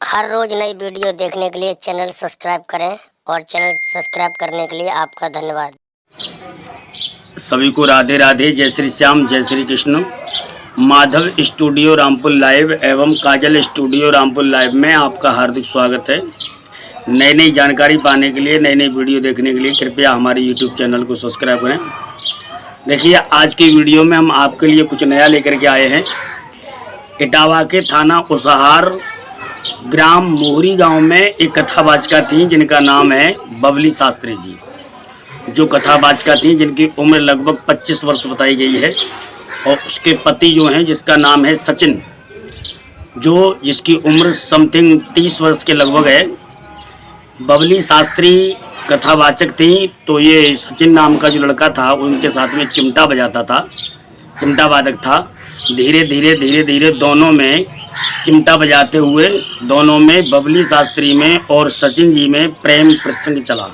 हर रोज नई वीडियो देखने के लिए चैनल सब्सक्राइब करें और चैनल सब्सक्राइब करने के लिए आपका धन्यवाद। सभी को राधे राधे। जय श्री श्याम, जय श्री कृष्ण। माधव स्टूडियो रामपुर लाइव एवं काजल स्टूडियो रामपुर लाइव में आपका हार्दिक स्वागत है। नई नई जानकारी पाने के लिए, नई नई वीडियो देखने के लिए कृपया हमारे यूट्यूब चैनल को सब्सक्राइब करें। देखिए, आज की वीडियो में हम आपके लिए कुछ नया लेकर के आए हैं। इटावा के थाना उसहार ग्राम मोहरी गांव में एक कथावाचिका थी जिनका नाम है बबली शास्त्री जी। जो कथावाचिका थी जिनकी उम्र लगभग 25 वर्ष बताई गई है और उसके पति जो हैं जिसका नाम है सचिन, जिसकी उम्र समथिंग 30 वर्ष के लगभग है। बबली शास्त्री कथावाचक थी, तो ये सचिन नाम का जो लड़का था उनके साथ में चिमटा बजाता था, चिमटा वादक था। धीरे धीरे दोनों में चिमटा बजाते हुए दोनों में, बबली शास्त्री में और सचिन जी में प्रेम प्रसंग चला।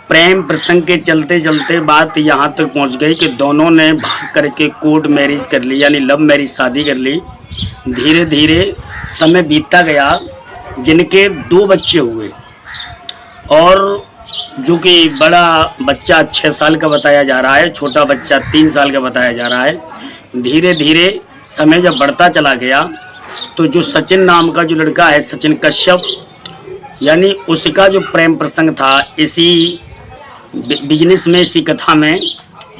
प्रेम प्रसंग के चलते चलते बात यहाँ तक पहुँच गई कि दोनों ने भाग करके कोर्ट मैरिज कर ली, यानी लव मैरिज शादी कर ली। धीरे धीरे समय बीतता गया, जिनके 2 बच्चे हुए और जो कि बड़ा बच्चा 6 साल का बताया जा रहा है, छोटा बच्चा 3 साल का बताया जा रहा है। धीरे धीरे समय जब बढ़ता चला गया तो जो सचिन नाम का जो लड़का है, सचिन कश्यप, यानी उसका जो प्रेम प्रसंग था इसी बिजनेस में, इसी कथा में,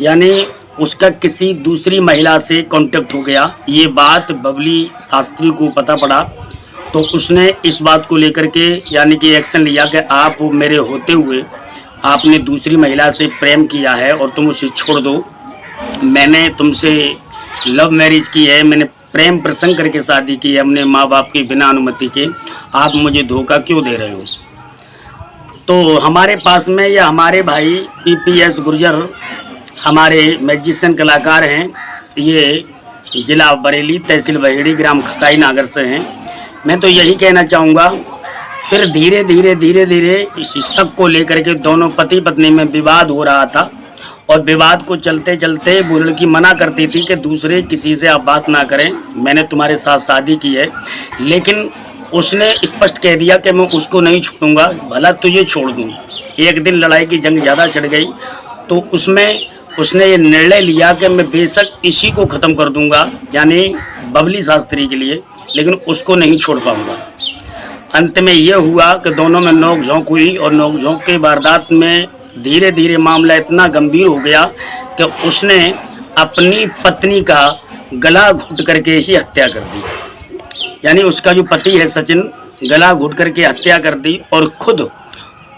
यानी उसका किसी दूसरी महिला से कांटेक्ट हो गया। ये बात बबली शास्त्री को पता पड़ा तो उसने इस बात को लेकर के यानी कि एक्शन लिया कि आप मेरे होते हुए आपने दूसरी महिला से प्रेम किया है और तुम उसे छोड़ दो। मैंने तुमसे लव मैरिज की है, मैंने प्रेम प्रसंग करके शादी की है अपने माँ बाप के बिना अनुमति के, आप मुझे धोखा क्यों दे रहे हो। तो हमारे पास में या हमारे भाई PPS गुर्जर हमारे मैजिशियन कलाकार हैं, ये जिला बरेली, तहसील बहेड़ी, ग्राम खकाई नागर से हैं। मैं तो यही कहना चाहूँगा, फिर धीरे धीरे इस सब को लेकर के दोनों पति पत्नी में विवाद हो रहा था और विवाद को चलते चलते वो लड़की मना करती थी कि दूसरे किसी से आप बात ना करें, मैंने तुम्हारे साथ शादी की है। लेकिन उसने स्पष्ट कह दिया कि मैं उसको नहीं छोड़ूंगा, भला तुझे छोड़ दूँ। एक दिन लड़ाई की जंग ज़्यादा चढ़ गई तो उसमें उसने ये निर्णय लिया कि मैं बेशक इसी को ख़त्म कर दूंगा, यानी बबली शास्त्री के लिए, लेकिन उसको नहीं छोड़ पाऊंगा। अंत में यह हुआ कि दोनों में नोक झोंक हुई और नोक झोंक के वारदात में धीरे धीरे मामला इतना गंभीर हो गया कि उसने अपनी पत्नी का गला घोट करके ही हत्या कर दी। यानी उसका जो पति है सचिन, गला घोट करके हत्या कर दी और खुद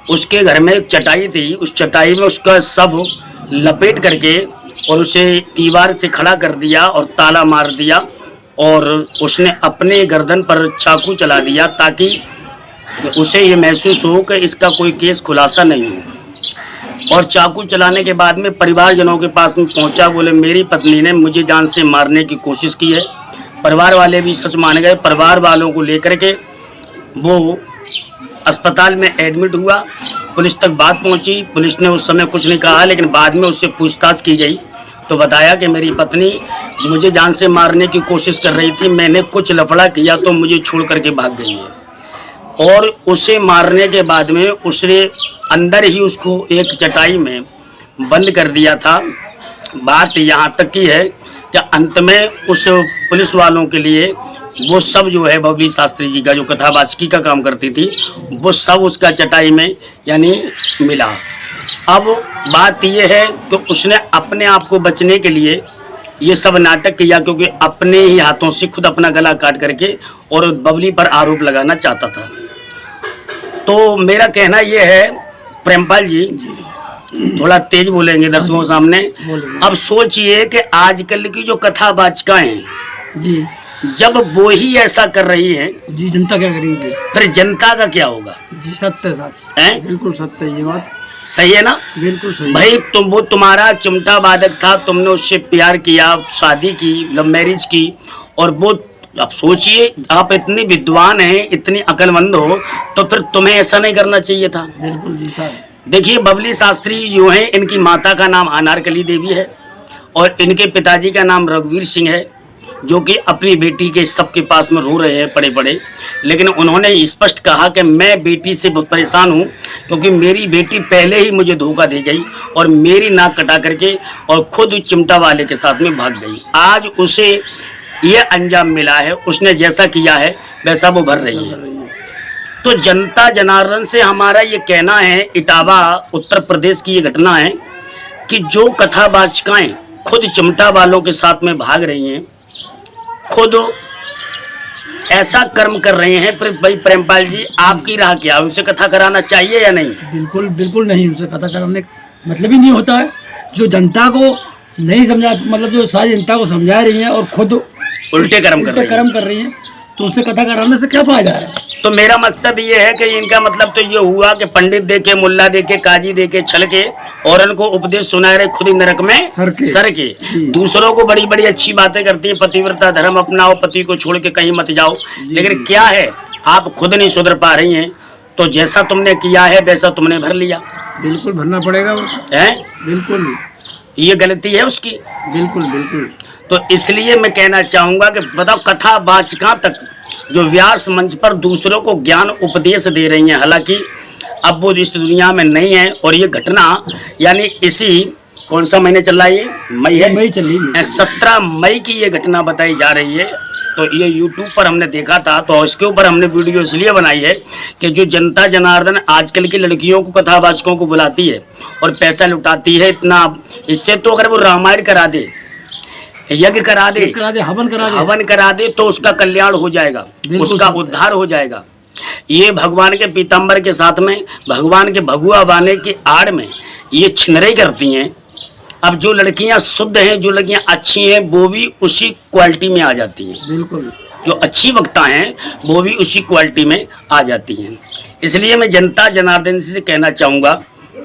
उसके घर में एक चटाई थी, उस चटाई में उसका शव लपेट करके और उसे दीवार से खड़ा कर दिया और ताला मार दिया और उसने अपने गर्दन पर चाकू चला दिया ताकि उसे ये महसूस हो कि इसका कोई केस खुलासा नहीं हो। और चाकू चलाने के बाद में परिवारजनों के पास में पहुंचा, बोले मेरी पत्नी ने मुझे जान से मारने की कोशिश की है। परिवार वाले भी सच मान गए। परिवार वालों को लेकर के वो अस्पताल में एडमिट हुआ। पुलिस तक बात पहुंची, पुलिस ने उस समय कुछ नहीं कहा, लेकिन बाद में उससे पूछताछ की गई तो बताया कि मेरी पत्नी मुझे जान से मारने की कोशिश कर रही थी, मैंने कुछ लफड़ा किया तो मुझे छोड़ करके भाग गई है। और उसे मारने के बाद में उसने अंदर ही उसको एक चटाई में बंद कर दिया था। बात यहाँ तक की है कि अंत में उस पुलिस वालों के लिए वो सब जो है बबली शास्त्री जी का जो कथावाचकी का काम करती थी वो सब उसका चटाई में यानी मिला। अब बात यह है कि उसने अपने आप को बचने के लिए ये सब नाटक किया, क्योंकि अपने ही हाथों से खुद अपना गला काट करके और बबली पर आरोप लगाना चाहता था। तो मेरा कहना यह है, प्रेमपाल जी थोड़ा तेज बोलेंगे दर्शकों सामने। अब सोचिए कि आजकल की जो कथावाचिकाएं हैं जी, जब वो ही ऐसा कर रही हैं जी, जनता क्या करेगी, फिर जनता का क्या होगा जी। सत्य साहब, बिल्कुल सत्य, ये बात सही है ना। बिल्कुल सही भाई, वो तुम्हारा चिमटा वादक था, तुमने उससे प्यार किया, शादी की, लव मैरिज की, और वो अब सोचिए आप इतनी विद्वान हैं, इतनी अक्लमंद हो, तो फिर तुम्हें ऐसा नहीं करना चाहिए था। बिल्कुल जी साहब। देखिए, बबली शास्त्री जो हैं, इनकी माता का नाम अनारकली देवी है और इनके पिताजी का नाम रघुवीर सिंह है, जो कि अपनी बेटी के सबके पास में रो रहे हैं पड़े पड़े लेकिन उन्होंने स्पष्ट कहा कि मैं बेटी से बहुत परेशान हूँ, क्योंकि मेरी बेटी पहले ही मुझे धोखा दे गई और मेरी नाक कटा करके और खुद चिमटा वाले के साथ में भाग गई। आज उसे ये अंजाम मिला है, उसने जैसा किया है वैसा वो भर रही है। तो जनता जनार्दन से हमारा ये कहना है, इटावा उत्तर प्रदेश की ये घटना है कि जो कथावाचिकाएं खुद चिमटा वालों के साथ में भाग रही हैं, खुद ऐसा कर्म कर रहे हैं। फिर भाई प्रेमपाल जी, आपकी राह क्या है? उसे कथा कराना चाहिए या नहीं? बिल्कुल बिल्कुल नहीं, उसे कथा कराने का मतलब ही नहीं होता है। जो जनता को नहीं समझा, मतलब जो सारी जनता को समझा रही है और खुद उल्टे कर्म कर रही है, तो उससे कथा कराने से क्या फायदा है? तो मेरा मकसद ये है कि इनका मतलब तो ये हुआ कि पंडित देके, मुल्ला देके, काजी देके, छल के और उनको उपदेश सुना रहे, खुद ही नरक में सर के दूसरों को बड़ी बड़ी अच्छी बातें करती है, पतिव्रता धर्म अपनाओ, पति को छोड़ के कहीं मत जाओ। लेकिन क्या है, आप खुद नहीं सुधर पा रही हैं, तो जैसा तुमने किया है वैसा तुमने भर लिया। बिल्कुल भरना पड़ेगा वो है, बिल्कुल ये गलती है उसकी। बिल्कुल बिल्कुल। तो इसलिए मैं कहना चाहूंगा कि बताओ, कथावाचिका तक जो व्यास मंच पर दूसरों को ज्ञान उपदेश दे रही हैं, हालांकि अब वो इस दुनिया में नहीं है। और ये घटना यानी इसी कौन सा महीने चल रहा है, ये मई है, मई चल रही है, 17 मई की ये घटना बताई जा रही है। तो ये YouTube पर हमने देखा था, तो इसके ऊपर हमने वीडियो इसलिए बनाई है कि जो जनता जनार्दन आजकल की लड़कियों को, कथावाचकों को बुलाती है और पैसा लुटाती है इतना, इससे तो अगर वो रामायण करा दे, यज्ञ करा दे, हवन करा दे तो उसका कल्याण हो जाएगा, उसका उद्धार हो जाएगा। ये भगवान के पीताम्बर के साथ में, भगवान के भगुआ बाने की आड़ में ये छिनरई करती हैं। अब जो लड़कियां शुद्ध हैं, जो लड़कियां अच्छी हैं, वो भी उसी क्वालिटी में आ जाती हैं। बिल्कुल, जो अच्छी वक्ता हैं वो भी उसी क्वालिटी में आ जाती हैं। इसलिए मैं जनता जनार्दन से कहना चाहूँगा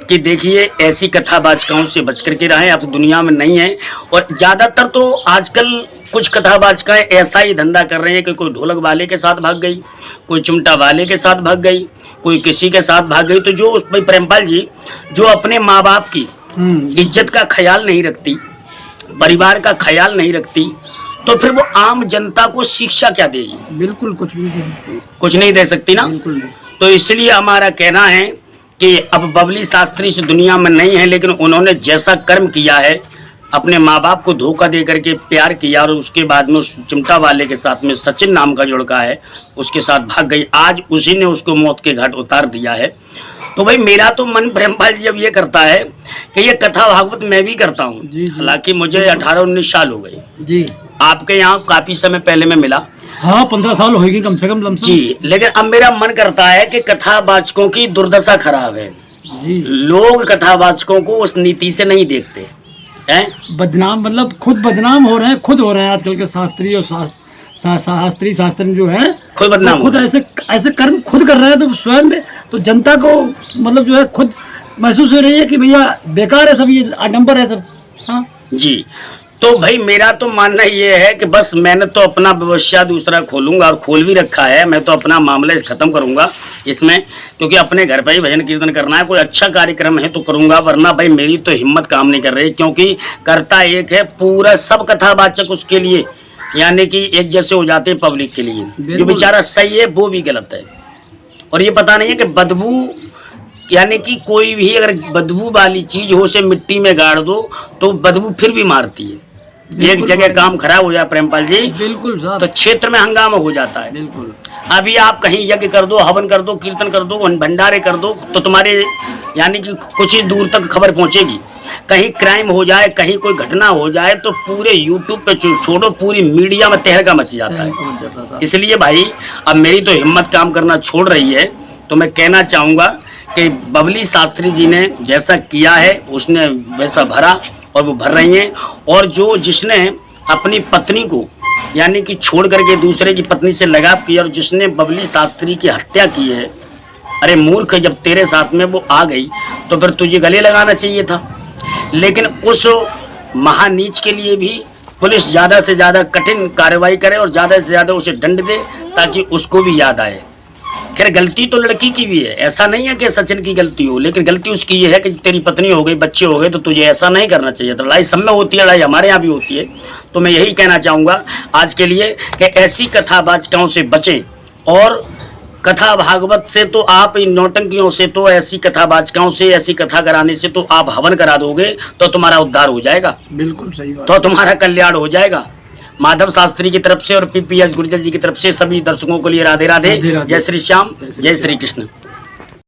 कि देखिए, ऐसी कथावाचकाओं से बच करके रहें। अब दुनिया में नहीं है, और ज़्यादातर तो आजकल कुछ कथावाचकाएं ऐसा ही धंधा कर रहे हैं कि कोई ढोलक वाले के साथ भाग गई, कोई चिमटा वाले के साथ भाग गई, कोई किसी के साथ भाग गई। तो जो भाई प्रेमपाल जी, जो अपने माँ बाप की इज्जत का ख्याल नहीं रखती, परिवार का ख्याल नहीं रखती, तो फिर वो आम जनता को शिक्षा क्या देगी? बिल्कुल कुछ भी नहीं दे सकती, कुछ नहीं दे सकती ना। बिल्कुल नहीं। तो इसलिए हमारा कहना है कि अब बबली शास्त्री से दुनिया में नहीं है, लेकिन उन्होंने जैसा कर्म किया है, अपने माँ बाप को धोखा दे करके प्यार किया और उसके बाद में उस चिमटा वाले के साथ में सचिन नाम का लड़का है, उसके साथ भाग गई। आज उसी ने उसको मौत के घाट उतार दिया है। तो भाई मेरा तो मन प्रेमपाल जी अब ये करता है कि ये कथा भागवत मैं भी करता हूँ, हालांकि मुझे 18-19 साल हो गए जी। आपके यहाँ काफी समय पहले मैं मिला, हाँ 15 साल होगी कम से कम जी। लेकिन अब मेरा मन करता है कि कथावाचकों की दुर्दशा खराब है जी। लोग कथावाचकों को उस नीति से नहीं देखते हैं, बदनाम, मतलब खुद बदनाम हो रहे हैं, आजकल के शास्त्री और शास्त्री जो है खुद बदनाम, खुद ऐसे कर्म खुद कर रहे हैं। तो स्वयं में तो जनता को मतलब जो है खुद महसूस हो रही है कि भैया बेकार है सब, ये आडंबर है सब। हाँ जी। तो भाई मेरा तो मानना ये है कि बस मैंने तो अपना व्यवसाय दूसरा खोलूंगा और खोल भी रखा है। मैं तो अपना मामला खत्म करूंगा इसमें, क्योंकि अपने घर पर ही भजन कीर्तन करना है। कोई अच्छा कार्यक्रम है तो करूंगा, वरना भाई मेरी तो हिम्मत काम नहीं कर रही, क्योंकि करता एक है, पूरा सब कथावाचक उसके लिए यानी कि एक जैसे हो जाते हैं पब्लिक के लिए। जो बेचारा सही है वो भी गलत है। और ये पता नहीं है कि बदबू यानी कि कोई भी अगर बदबू वाली चीज हो, उसे मिट्टी में गाड़ दो तो बदबू फिर भी मारती है। एक जगह काम खराब हो जाए प्रेमपाल जी, बिल्कुल साहब, तो क्षेत्र में हंगामा हो जाता है। बिल्कुल। अभी आप कहीं यज्ञ कर दो, हवन कर दो, कीर्तन कर दो, भंडारे कर दो, तो तुम्हारे यानी कि कुछ ही दूर तक खबर पहुंचेगी। कहीं क्राइम हो जाए, कहीं कोई घटना हो जाए, तो पूरे यूट्यूब पे छोड़ो, पूरी मीडिया में तहलका मच जाता है। इसलिए भाई अब मेरी तो हिम्मत काम करना छोड़ रही है। तो मैं कहना चाहूँगा कि बबली शास्त्री जी ने जैसा किया है उसने वैसा भरा, और वो भर रही हैं। और जो जिसने अपनी पत्नी को यानी कि छोड़ करके दूसरे की पत्नी से लगाव किया, और जिसने बबली शास्त्री की हत्या की है, अरे मूर्ख, जब तेरे साथ में वो आ गई तो फिर तुझे गले लगाना चाहिए था। लेकिन उस महानीच के लिए भी पुलिस ज़्यादा से ज़्यादा कठिन कार्रवाई करे और ज़्यादा से ज़्यादा उसे दंड दे, ताकि उसको भी याद आए। खैर गलती तो लड़की की भी है, ऐसा नहीं है कि सचिन की गलती हो, लेकिन गलती उसकी ये है कि तेरी पत्नी हो गई, बच्चे हो गए, तो तुझे ऐसा नहीं करना चाहिए था। लड़ाई सब में होती है, लड़ाई हमारे यहाँ भी होती है। तो मैं यही कहना चाहूँगा आज के लिए कि ऐसी कथावाचकाओं से बचें और कथा भागवत से तो आप इन नौटंकियों से, तो ऐसी कथावाचकाओं से, ऐसी कथा कराने से तो आप हवन करा दोगे तो तुम्हारा उद्धार हो जाएगा, बिल्कुल सही बात। तो तुम्हारा कल्याण हो जाएगा। माधव शास्त्री की तरफ से और पीपीएस गुर्जर जी की तरफ से सभी दर्शकों के लिए राधे राधे, राधे राधे। जय श्री श्याम, जय श्री कृष्ण।